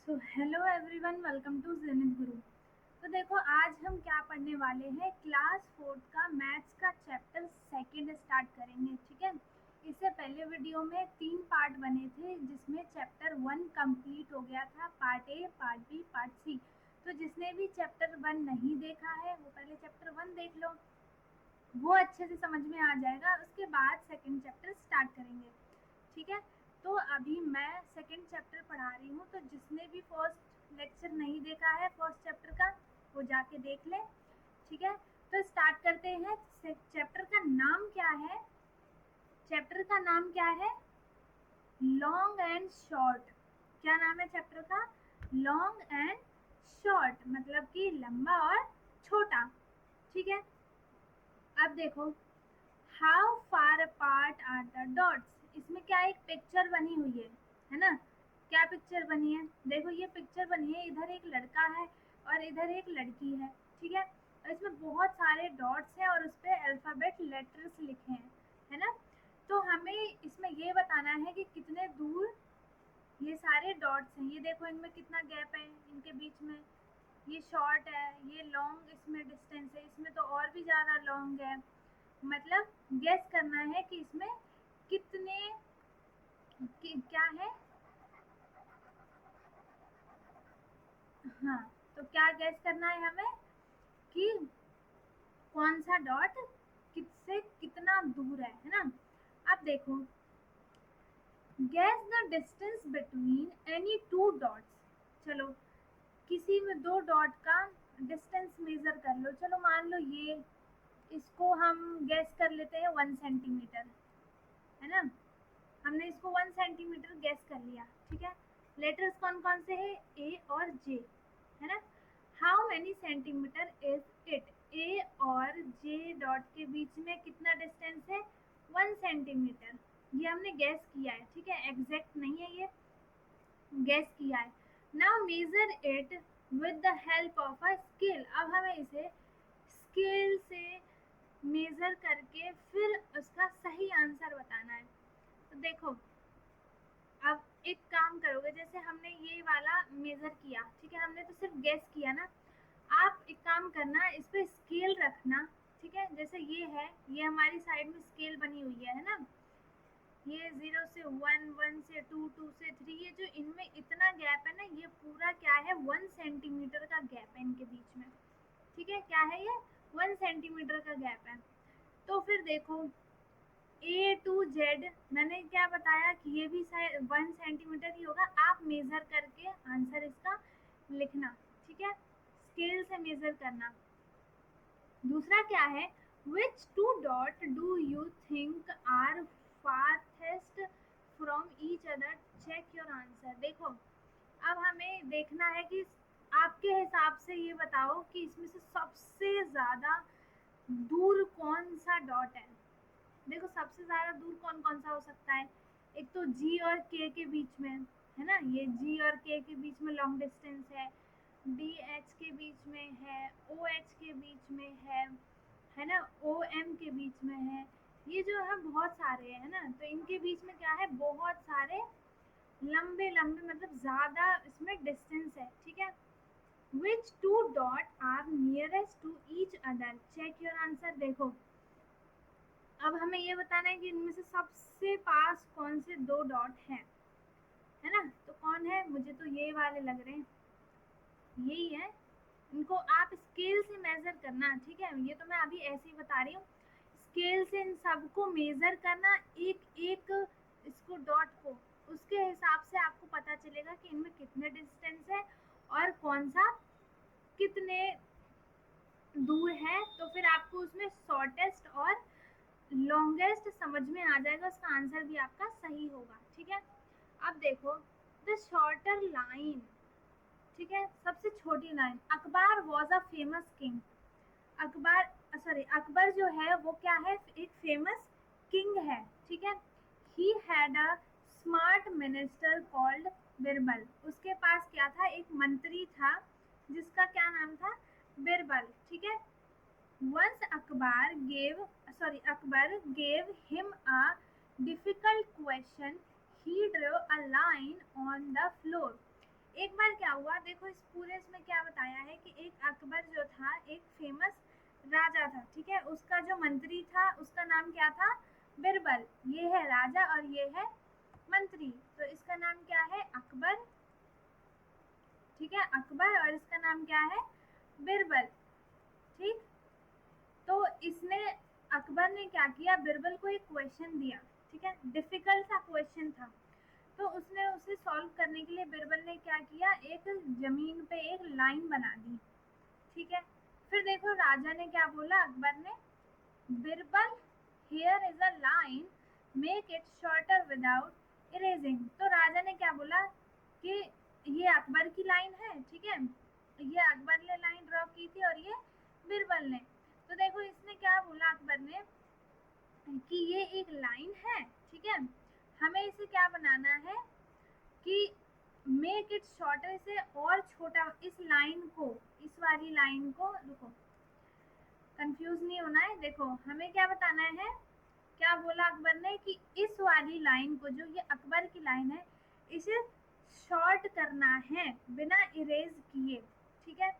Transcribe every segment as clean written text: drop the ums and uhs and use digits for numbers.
So hello everyone, welcome to Zenith Guru. तो देखो, आज हम क्या पढ़ने वाले हैं। क्लास फोर्थ का मैथ्स का चैप्टर सेकंड स्टार्ट करेंगे। ठीक है। इससे पहले वीडियो में 3 पार्ट बने थे, जिसमें चैप्टर 1 कंप्लीट हो गया था। Part A, part B, part C. तो जिसने भी चैप्टर 1 नहीं देखा है वो पहले चैप्टर 1 देख लो, वो अच्छे से समझ में आ जाएगा। उसके बाद सेकंड चैप्टर स्टार्ट करेंगे। ठीक है। तो अभी मैं सेकंड चैप्टर पढ़ा रही हूँ, तो जिसने भी फर्स्ट लेक्चर नहीं देखा है फर्स्ट चैप्टर का, वो जाके देख ले। ठीक है। तो स्टार्ट करते हैं। चैप्टर का नाम क्या है? चैप्टर का नाम क्या है? Long and short. क्या नाम है चैप्टर का? लॉन्ग एंड शॉर्ट, मतलब कि लंबा और छोटा। ठीक है। अब देखो, how far apart are the dots. इसमें क्या एक पिक्चर बनी हुई है ना? क्या पिक्चर बनी है? देखो, ये पिक्चर बनी है, इधर एक लड़का है और इधर एक लड़की है। ठीक है। और इसमें बहुत सारे डॉट्स हैं और उस पर अल्फ़ाबेट लेटर्स लिखे हैं, है ना? तो हमें इसमें ये बताना है कि कितने दूर ये सारे डॉट्स हैं। ये देखो, इनमें कितना गैप है इनके बीच में। ये शॉर्ट है, ये लॉन्ग इसमें डिस्टेंस है, इसमें तो और भी ज़्यादा लॉन्ग है। मतलब गैस करना है कि इसमें कितने क्या है। हाँ, तो क्या गैस करना है हमें कि कौन सा डॉट किससे कितना दूर है ना? अब देखो, gas the distance between any two dots. चलो, किसी में दो डॉट का डिस्टेंस मेजर कर लो। चलो, मान लो ये, इसको हम गैस कर लेते हैं 1 सेंटीमीटर, है ना? हमने इसको 1 सेंटीमीटर गैस कर लिया। ठीक है। लेटर्स कौन कौन से है? ए और जे, है ना? How many centimeter is it? A और जे डॉट के बीच में कितना डिस्टेंस है? 1 सेंटीमीटर। ये हमने गैस किया है। ठीक है, एग्जैक्ट नहीं है, ये गैस किया है। Now measure it with the help of a scale. अब हमें इसे स्केल से मेजर करके फिर उसका सही आंसर बताना है। तो देखो, अब एक काम करोगे, जैसे हमने ये वाला मेजर किया, ठीक है, हमने तो सिर्फ गैस किया ना। आप एक काम करना, इस पे स्केल रखना। ठीक है, जैसे ये है, ये हमारी साइड में स्केल बनी हुई है ना? ये 0 से 1, 1 से 2, 2 से 3, ये जो इनमें इतना गैप है ना, ये पूरा क्या है? 1 सेंटीमीटर का गैप है इनके बीच में। ठीक है, क्या है ये? 1 सेंटीमीटर का गैप है। तो फिर देखो, ए टू जेड मैंने क्या बताया कि ये भी 1 सेंटीमीटर ही होगा। आप मेजर करके आंसर इसका लिखना। ठीक है, स्केल से मेजर करना। दूसरा क्या है? Which two dot do you think are farthest from each other? Check your answer. देखो, अब हमें देखना है कि आपके हिसाब से ये बताओ कि इसमें से सबसे ज्यादा दूर कौन सा डॉट है। देखो, सबसे ज्यादा दूर कौन कौन सा हो सकता है? एक तो जी और के के बीच में, है ना? ये जी और के के बीच में लॉन्ग डिस्टेंस है। डी एच के बीच में है, ओ एच के बीच में है ना? ओ एम के बीच में है। ये जो है बहुत सारे है ना, तो इनके बीच में क्या है? बहुत सारे लंबे लंबे, मतलब ज्यादा इसमें डिस्टेंस है। ठीक है। Which two dot are nearest to each other? Check your answer. देखो, अब हमें ये बताना है कि इनमें से सबसे पास कौन से दो डॉट हैं, है ना? तो कौन है? मुझे तो ये वाले लग रहे हैं, यही है। इनको आप स्केल से मेजर करना। ठीक है, ये तो मैं अभी ऐसे ही बता रही हूँ। स्केल से इन सबको मेजर करना, एक एक इसको डॉट को, उसके हिसाब से आपको पता चलेगा कि इनमें कितने डिस्टेंस है और कौन सा कितने दूर है। तो फिर आपको उसमें शॉर्टेस्ट और लॉन्गेस्ट समझ में आ जाएगा, उसका आंसर भी आपका सही होगा। ठीक है। अब देखो, द शॉर्टर लाइन। ठीक है, सबसे छोटी line. Akbar was a famous king. Akbar, sorry, Akbar जो है वो क्या है? एक फेमस किंग है। ठीक है। He had a smart minister called Birbal. उसके पास क्या था? एक मंत्री था जिसका क्या नाम था? बिरबल। ठीक है। Once Akbar gave him a difficult question. He drew a line on the floor. एक बार क्या हुआ, देखो इस पूरे इसमें क्या बताया है कि एक अकबर जो था एक फेमस राजा था, ठीक है। उसका जो मंत्री था उसका नाम क्या था, बिरबल। ये है राजा और ये है मंत्री, तो इसका नाम क्या है, अकबर, ठीक है, अकबर, और इसका नाम क्या है, बिरबल, ठीक। तो इसने, अकबर ने क्या किया, बिरबल को एक क्वेश्चन दिया, ठीक है, डिफिकल्ट सा क्वेश्चन था। तो उसने उसे सॉल्व करने के लिए बिरबल ने क्या किया, एक जमीन पे एक लाइन बना दी, ठीक है। फिर देखो राजा ने क्या बोला, अकबर ने, Birbal here is a line, make it shorter without erasing. तो राजा ने क्या बोला कि ये अकबर की लाइन है, ठीक है, ये अकबर ने लाइन ड्रॉ की थी और ये बिरबल ने। तो देखो इसने क्या बोला अकबर ने कि ये एक लाइन है, ठीक है, हमें इसे क्या बनाना है कि मेक इट शॉर्टर, इसे और छोटा, इस लाइन को, इस वाली लाइन को, रुको कंफ्यूज नहीं होना है, देखो हमें क्या बताना है, क्या बोला अकबर ने कि इस वाली लाइन को, जो ये अकबर की लाइन है, इसे शॉर्ट करना है बिना इरेज किए, ठीक है।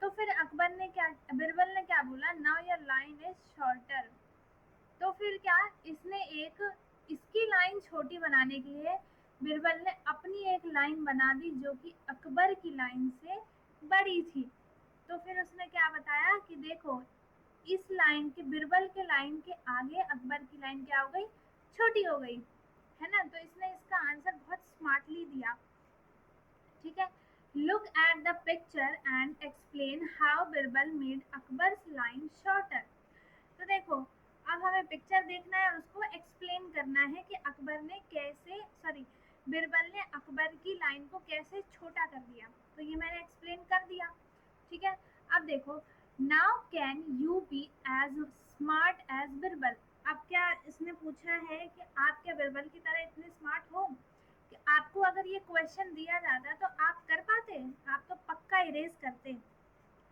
तो फिर अकबर ने क्या, बिरबल ने क्या बोला, now your line is shorter. तो फिर क्या, इसने एक, इसकी लाइन छोटी बनाने के लिए बिरबल ने अपनी एक लाइन बना दी जो कि अकबर की लाइन से बड़ी थी। तो फिर उसने क्या बताया कि देखो इस लाइन के, बिरबल के लाइन के आगे अकबर की लाइन क्या हो गई, छोटी हो गई, है ना। तो इसने इसका आंसर बहुत स्मार्टली दिया, ठीक है। Look at the picture and explain how Birbal made Akbar's line shorter. तो देखो अब हमें पिक्चर देखना है और उसको एक्सप्लेन करना है कि अकबर ने कैसे, सॉरी, बिरबल ने अकबर की लाइन को कैसे छोटा कर दिया। तो ये मैंने एक्सप्लेन कर दिया, ठीक है। अब देखो, now can you be as smart as Birbal. अब क्या इसने पूछा है कि आप क्या बिरबल की तरह इतने स्मार्ट हो कि आपको अगर ये क्वेश्चन दिया जाता तो आप कर पाते, आप तो पक्का इरेज करते,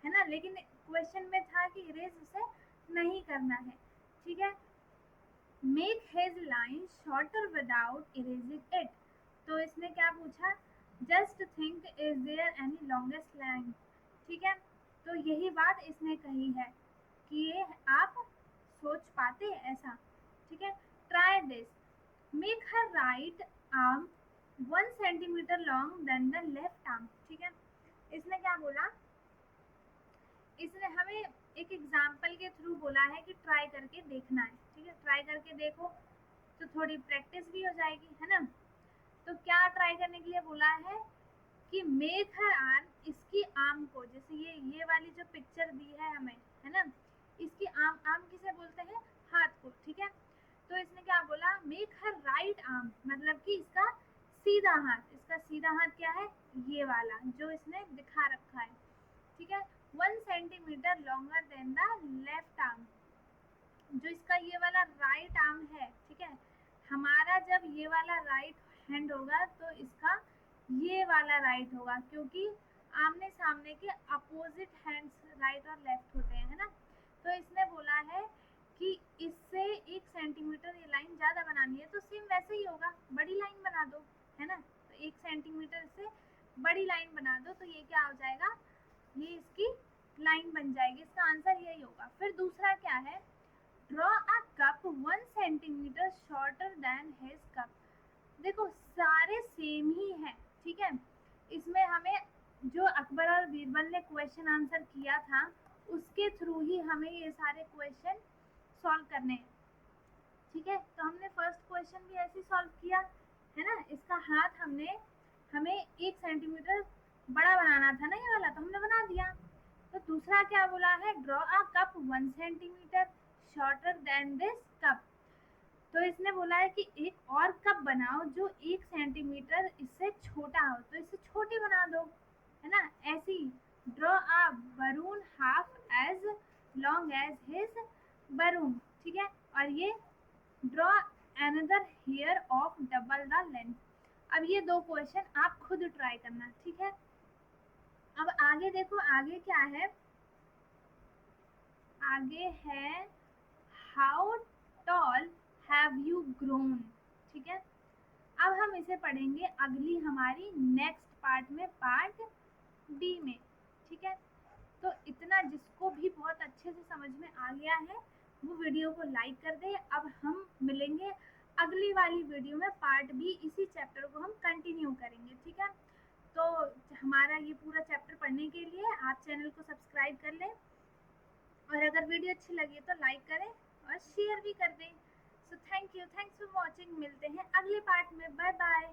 है ना। लेकिन क्वेश्चन में था कि इरेज उसे नहीं करना है, ठीक है। Make his line shorter without erasing it. तो इसने क्या पूछा, just think is there any longest line, ठीक है। तो यही बात इसने कही है कि ये आप सोच पाते ऐसा, ठीक है। Try this, make her right arm 1 centimetre long then the left arm, ठीक है। इसने क्या बोला, इसने हमें एक एग्जाम्पल के थ्रू बोला है कि ट्राई करके देखना है, ठीक है। ट्राई करके देखो तो थोड़ी प्रैक्टिस भी हो जाएगी, है ना। तो क्या ट्राई करने के लिए बोला है कि मेक हर आर्म, इसकी आर्म को, जैसे ये वाली जो पिक्चर दी है हमें, है ना, इसकी आर्म, आर्म किसे बोलते हैं, हाथ को, ठीक है। तो इसने क्या बोला, मेक हर राइट आर्म, मतलब कि इसका सीधा हाथ, इसका सीधा हाथ क्या है, ये वाला जो इसने दिखा रखा है, ठीक है, 1 centimetre longer than the left arm, जो इसका ये वाला राइट आर्म है, ठीक है। हमारा जब ये वाला राइट हैंड होगा तो इसका ये वाला राइट होगा, क्योंकि आमने सामने के अपोजिट हैंड्स राइट और लेफ्ट होते हैं, है ना। तो इसने बोला है कि इससे 1 सेंटीमीटर ये लाइन ज़्यादा बनानी है, तो सेम वैसे ही होगा, बड़ी लाइन बना दो, है ना। तो 1 सेंटीमीटर से बड़ी लाइन बना दो, तो ये क्या हो जाएगा, ये इसकी लाइन बन जाएगी, इसका आंसर यही होगा। फिर दूसरा क्या है, draw a cup 1 centimetre shorter than his cup. देखो सारे सेम ही हैं, ठीक है। इसमें हमें जो अकबर और बीरबल ने क्वेश्चन आंसर किया था उसके थ्रू ही हमें ये सारे क्वेश्चन सॉल्व करने हैं, ठीक है। तो हमने फर्स्ट क्वेश्चन भी ऐसे सॉल्व किया, है ना। इसका हाथ हमें 1 सेंटीमीटर बड़ा बनाना था ना ये वाला, तो हमने बना दिया। तो दूसरा क्या बोला है, draw a cup 1 centimetre shorter than this cup. तो इसने बोला है कि एक और कप बनाओ जो 1 सेंटीमीटर इससे छोटा हो, तो इसे छोटी बना दो, है ना। ऐसी draw a balloon half as long as his balloon, ठीक है। और ये draw another hair of double the length. अब ये दो क्वेश्चन आप खुद ट्राई करना, ठीक है। अब आगे देखो, आगे क्या है, आगे है how tall have you grown, ठीक है। अब हम इसे पढ़ेंगे अगली हमारी नेक्स्ट पार्ट में पार्ट डी में। ठीक है, तो इतना जिसको भी बहुत अच्छे से समझ में आ गया है वो वीडियो को लाइक कर दे। अब हम मिलेंगे अगली वाली वीडियो में, पार्ट बी, इसी चैप्टर को हम कंटिन्यू करेंगे। ठीक है, तो हमारा ये पूरा चैप्टर पढ़ने के लिए आप चैनल को सब्सक्राइब कर लें, और अगर वीडियो अच्छी लगी तो लाइक करें और शेयर भी कर दें। So thank you, thanks for watching. मिलते हैं अगले पार्ट में। Bye bye.